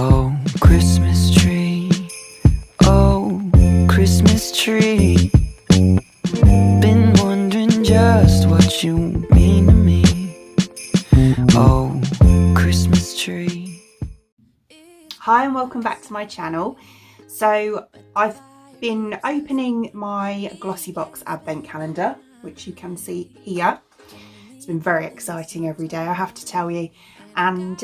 Oh, Christmas tree, oh, Christmas tree, been wondering just what you mean to me. Oh, Christmas tree. Hi and welcome back to my channel. So I've been opening my Glossybox advent calendar, which you can see here. It's been very exciting every day, I have to tell you. And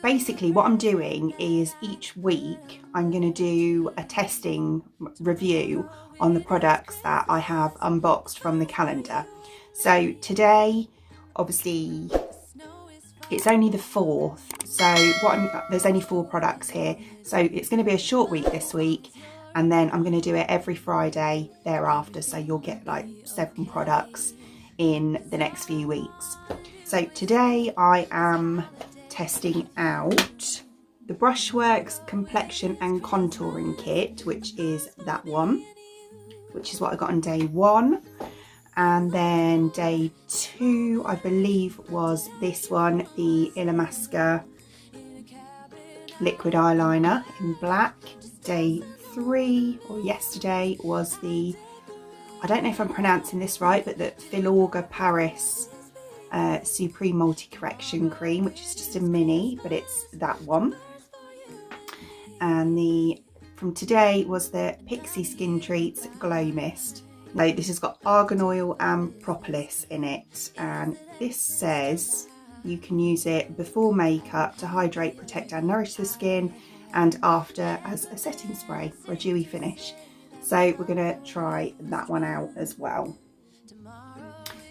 basically what I'm doing is each week I'm going to do a testing review on the products that I have unboxed from the calendar. So today, obviously, it's only the 4th, so there's only 4 products here. So it's going to be a short week this week, and then I'm going to do it every Friday thereafter. So you'll get like 7 products in the next few weeks. So today I am testing out the Brushworks Complexion and Contouring Kit, which is that one, which is what I got on day 1. And then day 2, I believe, was this one, the Illamasqua liquid eyeliner in black. Day 3, or yesterday, was the, I don't know if I'm pronouncing this right, but the Filorga Paris Supreme Multi Correction Cream, which is just a mini, but it's that one. And from today was the Pixie Skin Treats Glow Mist. Now this has got argan oil and propolis in it, and this says you can use it before makeup to hydrate, protect and nourish the skin, and after as a setting spray for a dewy finish. So we're going to try that one out as well.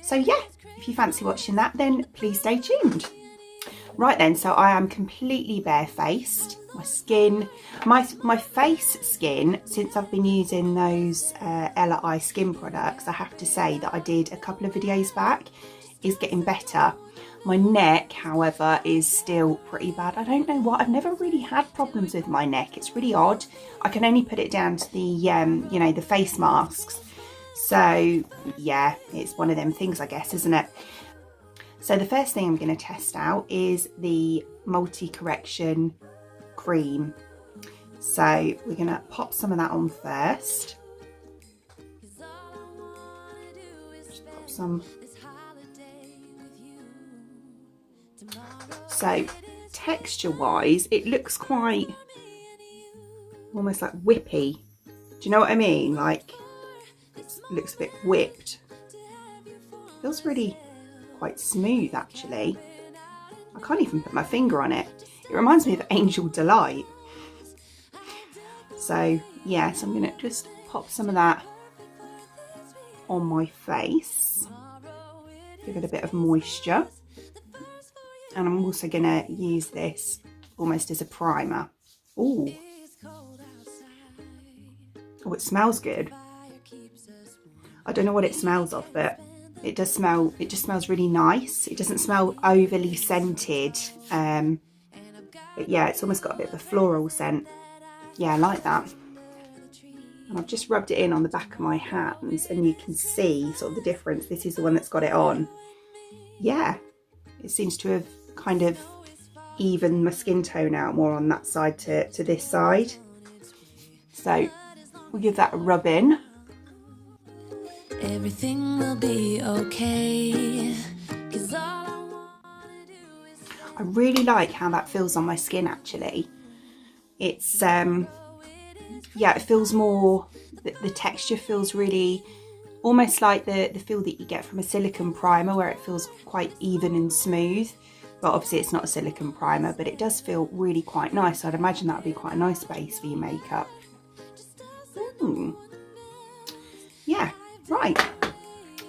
So yeah, if you fancy watching that, then please stay tuned. Right then, so I am completely barefaced. My skin, my face skin, since I've been using those Ella Eye skin products, I have to say that I did a couple of videos back, is getting better. My neck, however, is still pretty bad. I don't know what, I've never really had problems with my neck. It's really odd. I can only put it down to the, you know, the face masks. So yeah, it's one of them things, I guess, isn't it? So the first thing I'm going to test out is the multi-correction cream. So we're going to pop some of that on first. Just pop some. So texture wise, it looks quite almost like whippy. Do you know what I mean? Like, it looks a bit whipped. Feels really quite smooth actually. I can't even put my finger on it. It reminds me of Angel Delight. So yes, I'm gonna just pop some of that on my face, give it a bit of moisture, and I'm also gonna use this almost as a primer. Ooh. Oh, it smells good. I don't know what it smells of, but it does smell, it just smells really nice. It doesn't smell overly scented, but yeah, it's almost got a bit of a floral scent. Yeah, I like that. And I've just rubbed it in on the back of my hands, and you can see sort of the difference. This is the one that's got it on. Yeah, it seems to have kind of evened my skin tone out more on that side to this side. So we'll give that a rub in. Everything will be okay. I really like how that feels on my skin actually. It's yeah, it feels more, the texture feels really almost like the feel that you get from a silicone primer, where it feels quite even and smooth. But obviously it's not a silicone primer, but it does feel really quite nice. I'd imagine that would be quite a nice base for your makeup. Yeah, right.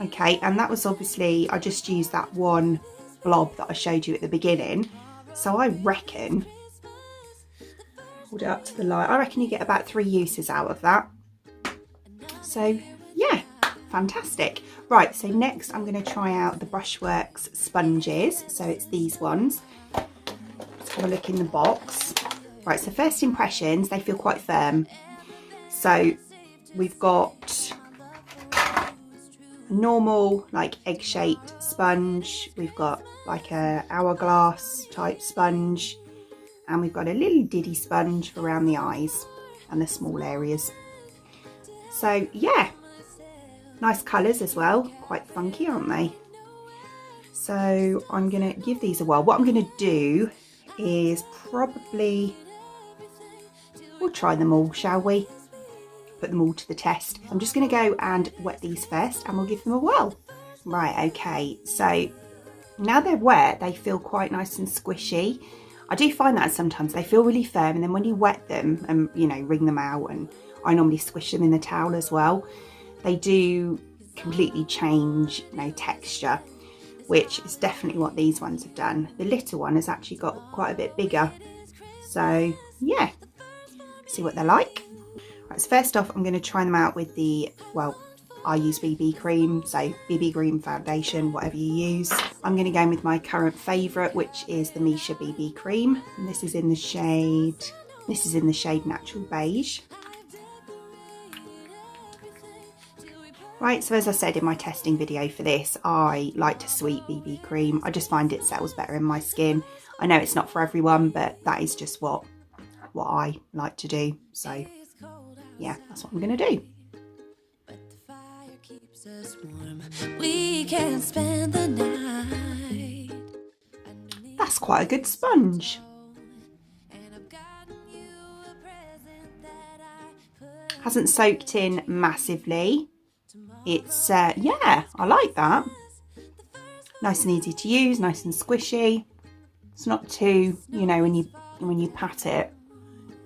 Okay, and that was obviously, I just used that one blob that I showed you at the beginning. So I reckon, hold it up to the light, I reckon you get about 3 uses out of that. So yeah, fantastic. Right, so next I'm going to try out the Brushworks sponges. So it's these ones. Let's have a look in the box. Right, so first impressions, they feel quite firm. So we've got normal like egg-shaped sponge, we've got like a hourglass type sponge, and we've got a little diddy sponge for around the eyes and the small areas. So yeah, nice colours as well, quite funky, aren't they? So I'm going to give these a whirl. What I'm going to do is probably, we'll try them all, shall we? Put them all to the test. I'm just going to go and wet these first and we'll give them a whirl. Right, okay, so now they're wet, they feel quite nice and squishy. I do find that sometimes they feel really firm, and then when you wet them and, you know, wring them out, and I normally squish them in the towel as well, they do completely change, you know, texture, which is definitely what these ones have done. The little one has actually got quite a bit bigger. So yeah, see what they're like. Right, so first off, I'm going to try them out with the, well, I use BB cream, so BB cream foundation, whatever you use. I'm going to go in with my current favourite, which is the Misha BB cream, and this is in the shade Natural Beige. Right, so as I said in my testing video for this, I like to sweet BB cream. I just find it settles better in my skin. I know it's not for everyone, but that is just what I like to do. So yeah, that's what I'm going to do. We can spend the night. That's quite a good sponge. Hasn't soaked in massively. It's yeah, I like that. Nice and easy to use, nice and squishy. It's not too, you know, when you pat it,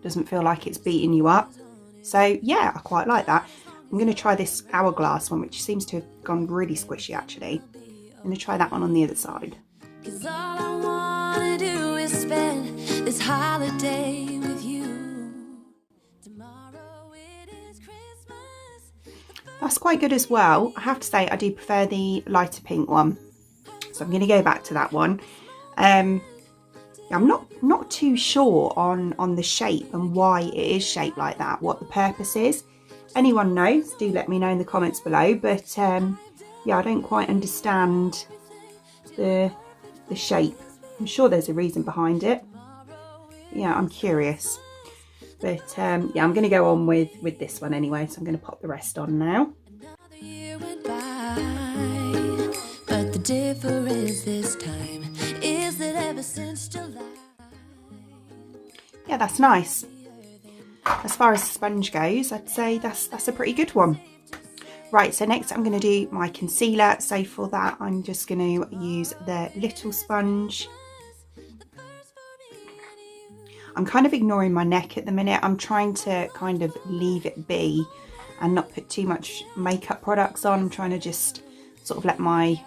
doesn't feel like it's beating you up. So yeah, I quite like that. I'm going to try this Hourglass one, which seems to have gone really squishy actually. I'm going to try that one on the other side. 'Cause all I wanna do is spend this holiday with you. Tomorrow it is Christmas. That's quite good as well. I have to say I do prefer the lighter pink one. So I'm going to go back to that one. I'm not too sure on the shape and why it is shaped like that, what the purpose is. Anyone knows, do let me know in the comments below. But yeah, I don't quite understand the shape. I'm sure there's a reason behind it. Yeah, I'm curious. But yeah, I'm going to go on with this one anyway. So I'm going to pop the rest on now. Another year went by, but the difference this time is that ever since July. Yeah, that's nice. As far as the sponge goes, I'd say that's a pretty good one. Right, so next I'm going to do my concealer. So for that, I'm just going to use the little sponge. I'm kind of ignoring my neck at the minute. I'm trying to kind of leave it be and not put too much makeup products on. I'm trying to just sort of let my,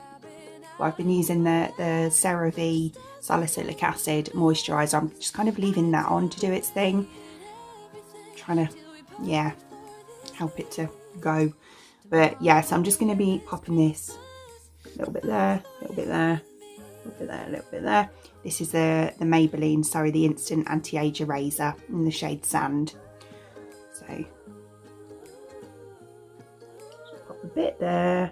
well, I've been using the CeraVe salicylic acid moisturiser. I'm just kind of leaving that on to do its thing. Trying to, yeah, help it to go. But yeah, so I'm just going to be popping this a little bit there, a little bit there, a little bit there, a little bit there. This is the Maybelline, sorry, the Instant Anti-Age Eraser in the shade Sand. So just pop a bit there.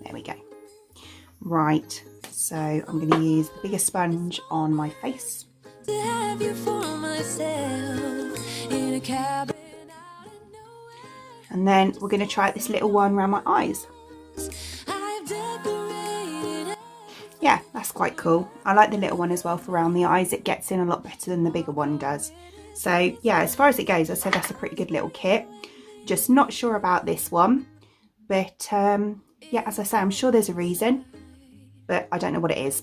There we go. Right, so I'm going to use the bigger sponge on my face. To have you for myself in a cabin. And then we're going to try this little one around my eyes. I've decorated. Yeah, that's quite cool. I like the little one as well for around the eyes. It gets in a lot better than the bigger one does. So yeah, as far as it goes, I said that's a pretty good little kit. Just not sure about this one. But yeah, as I say, I'm sure there's a reason, but I don't know what it is.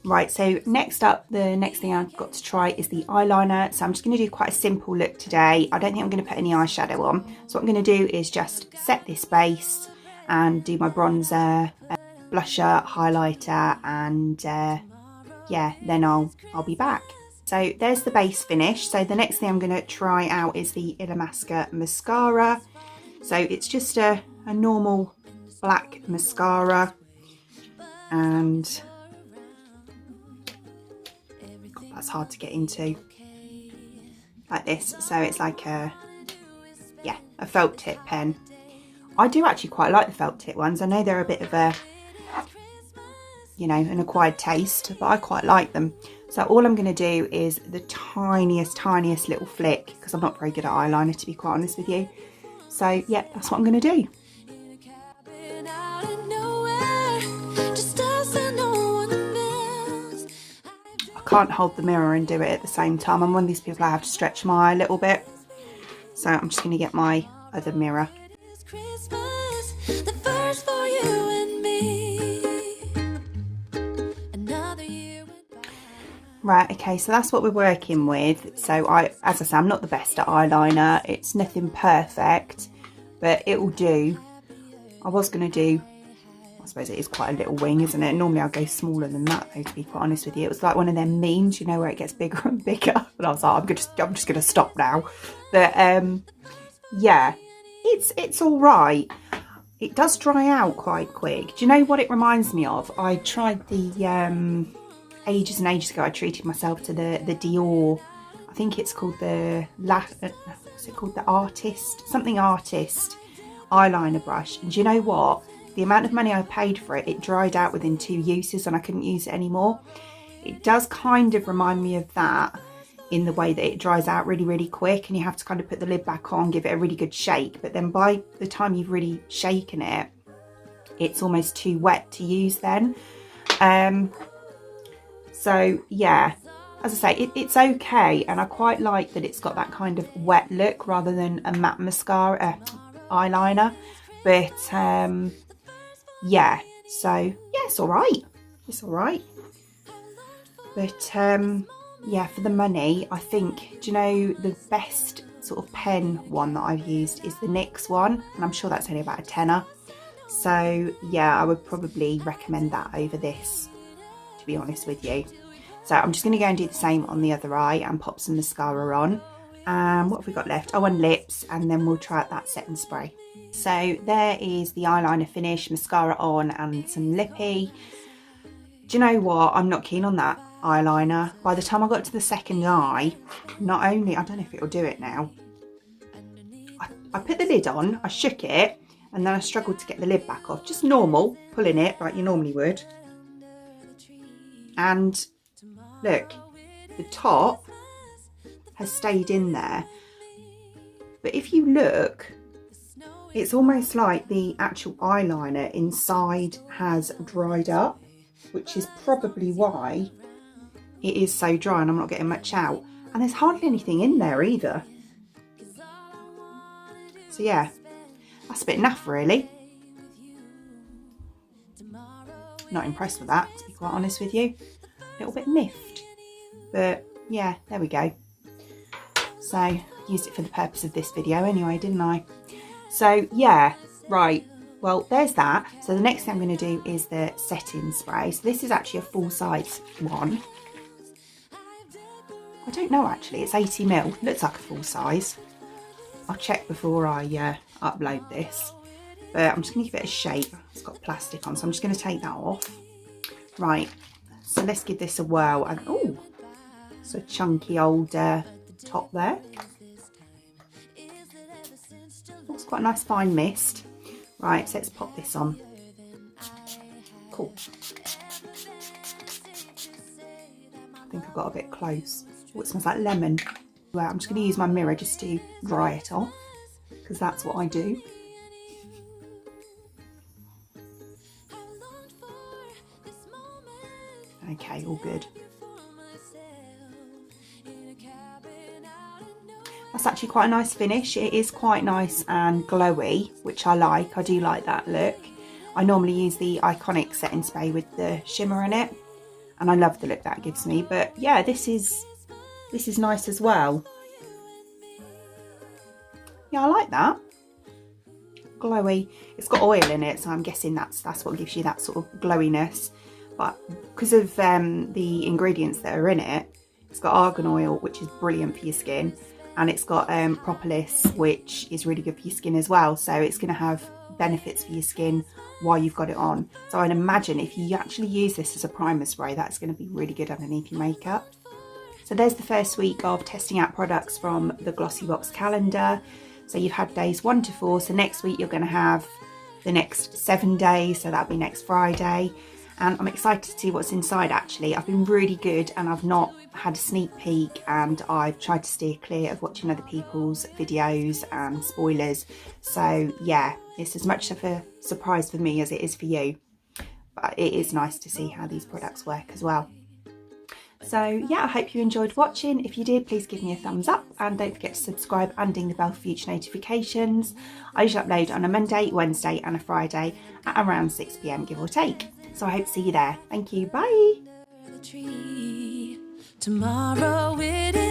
Right, so next up, the next thing I've got to try is the eyeliner. So I'm just going to do quite a simple look today. I don't think I'm going to put any eyeshadow on. So what I'm going to do is just set this base and do my bronzer, blusher, highlighter, and yeah, then I'll be back. So there's the base finish. So the next thing I'm going to try out is the Illamasqua mascara. So it's just a normal black mascara, and that's hard to get into like this. So it's like a, yeah, a felt tip pen. I do actually quite like the felt tip ones. I know they're a bit of a, you know, an acquired taste, but I quite like them. So all I'm going to do is the tiniest little flick, because I'm not very good at eyeliner, to be quite honest with you. So yeah, that's what I'm going to do. I can't hold the mirror and do it at the same time. I'm one of these people, I have to stretch my eye a little bit. So I'm just going to get my other mirror. Right, okay, so that's what we're working with. So as I say, I'm not the best at eyeliner. It's nothing perfect, but it will do. I was going to do, I suppose it is quite a little wing, isn't it? Normally I'll go smaller than that, though, to be quite honest with you. It was like one of them memes, you know, where it gets bigger and bigger. And I was like, I'm just going to stop now. But yeah, it's all right. It does dry out quite quick. Do you know what it reminds me of? I tried the ages and ages ago. I treated myself to the Dior. I think it's called the what's it called? The Artist eyeliner brush. And do you know what? The amount of money I paid for it, it dried out within 2 uses, and I couldn't use it anymore. It does kind of remind me of that, in the way that it dries out really quick, and you have to kind of put the lid back on, give it a really good shake, but then by the time you've really shaken it, it's almost too wet to use then. So yeah, as I say, it's okay, and I quite like that it's got that kind of wet look rather than a matte mascara eyeliner. But yeah, so yeah, it's all right. It's all right. But yeah, for the money, I think, do you know, the best sort of pen one that I've used is the NYX one, and I'm sure that's only about a tenner. So yeah, I would probably recommend that over this, to be honest with you. So I'm just going to go and do the same on the other eye and pop some mascara on. What have we got left? Oh, and lips, and then we'll try out that setting spray. So there is the eyeliner finish, mascara on, and some lippy. Do you know what? I'm not keen on that eyeliner. By the time I got to the second eye, not only, I don't know if it'll do it now, I put the lid on, I shook it, and then I struggled to get the lid back off. Just normal, pulling it like you normally would. And look, the top has stayed in there. But if you look, it's almost like the actual eyeliner inside has dried up, which is probably why it is so dry and I'm not getting much out. And there's hardly anything in there either. So yeah, that's a bit naff really. Not impressed with that, to be quite honest with you. A little bit miffed. But yeah, there we go. So used it for the purpose of this video anyway, didn't I? So yeah, right. Well, there's that. So the next thing I'm going to do is the setting spray. So this is actually a full size one. I don't know actually, it's 80ml. Looks like a full size. I'll check before I upload this. But I'm just going to give it a shape. It's got plastic on, so I'm just going to take that off. Right, so let's give this a whirl. And oh, it's a chunky old top there. It's quite a nice fine mist. Right, so let's pop this on. Cool. I think I got a bit close. Oh, it smells like lemon. Well, I'm just going to use my mirror just to dry it off, because that's what I do. Okay, all good. That's actually quite a nice finish. It is quite nice and glowy, which I like. I do like that look. I normally use the Iconic setting spray with the shimmer in it, and I love the look that gives me. But yeah, this is nice as well. Yeah, I like that. Glowy. It's got oil in it, so I'm guessing that's what gives you that sort of glowiness. But because of the ingredients that are in it, it's got argan oil, which is brilliant for your skin, and it's got propolis, which is really good for your skin as well. So it's going to have benefits for your skin while you've got it on. So I'd imagine if you actually use this as a primer spray, that's going to be really good underneath your makeup. So there's the first week of testing out products from the Glossybox calendar. So you've had days 1 to 4, so next week you're going to have the next 7 days, so that'll be next Friday. And I'm excited to see what's inside. Actually, I've been really good and I've not had a sneak peek, and I've tried to steer clear of watching other people's videos and spoilers. So yeah, it's as much of a surprise for me as it is for you, but it is nice to see how these products work as well. So yeah, I hope you enjoyed watching. If you did, please give me a thumbs up and don't forget to subscribe and ding the bell for future notifications. I usually upload on a Monday, Wednesday and a Friday at around 6 PM give or take. So I hope to see you there. Thank you, bye. Tomorrow it is